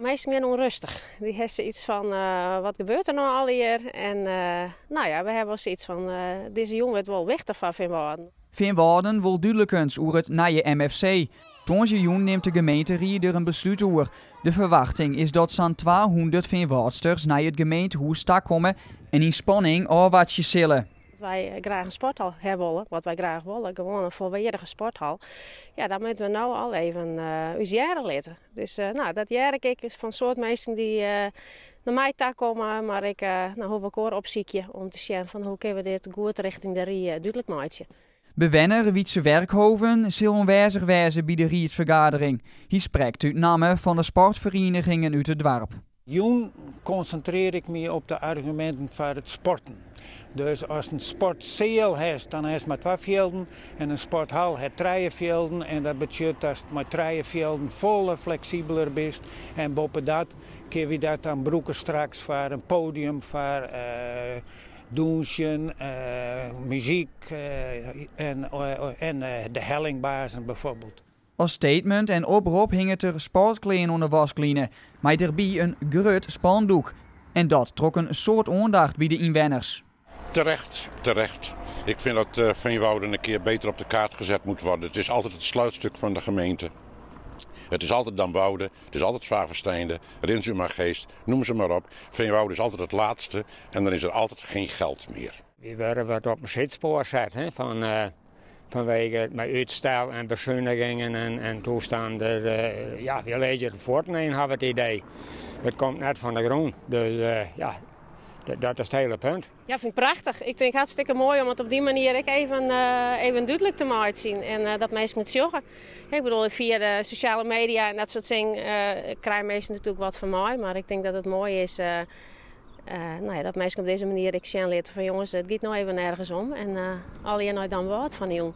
Meestal meer onrustig. Die hebben iets van, wat gebeurt er nou al hier? En nou ja, we hebben ook zoiets van, deze jongen wordt wel weg van Veenwouden. Veenwouden wil duidelijkens over het nieuwe MFC. Tongejoen neemt de gemeente er een besluit over. De verwachting is dat zo'n 200 Veenwoudsters naar het gemeentehuis komen en in spanning afwachten zullen. Wij graag een sporthal hebben, wat wij graag willen, gewoon een volwaardige sporthal. Ja, daar moeten we nou al even ons jaren letten. Dus nou, dat jaren is van soort mensen die naar mij komen, maar ik hoef ik ook opziekje om te zien van hoe kunnen we dit goed richting de Rie duidelijk maken. Bewenner Wietse Werkhoven zal aanwezig wezen bij de raadsvergadering. Hij spreekt uit namen van de sportverenigingen uit het dorp. Jong concentreer ik me op de argumenten voor het sporten. Dus als een sportzeel heeft, dan heeft het maar 2 velden en een sporthal heeft 3 velden. En dat betekent dat het met 3 velden vol flexibeler is. En boven dat kun je dat dan broeken straks voor een podium, voor douchen, muziek en de hellingbazen bijvoorbeeld. Als statement en oproep hing er sportkleding onder de waskline, maar erbij een groot spandoek. En dat trok een soort aandacht bij de inwoners. Terecht. Ik vind dat Veenwouden een keer beter op de kaart gezet moet worden. Het is altijd het sluitstuk van de gemeente. Het is altijd Damwouden, het is altijd Zwaversteinde, Rinsumergeest, noem ze maar op. Veenwouden is altijd het laatste en dan is er altijd geen geld meer. We werden wat op een zitspoor gezet, vanwege mijn uitstel en bezuinigingen en toestanden. Ja, we lezen het voortnemen, hebben we het idee. Het komt net van de grond, dus ja, dat is het hele punt. Ja, vind ik prachtig. Ik vind het hartstikke mooi om het op die manier even duidelijk te maken zien en dat mensen het zeggen. Ik bedoel, via de sociale media en dat soort dingen krijgen mensen natuurlijk wat van mij, maar ik denk dat het mooi is nou ja, dat mensen op deze manier ik zien leren van jongens, het gaat nou even nergens om en al hier nooit dan wat van jong.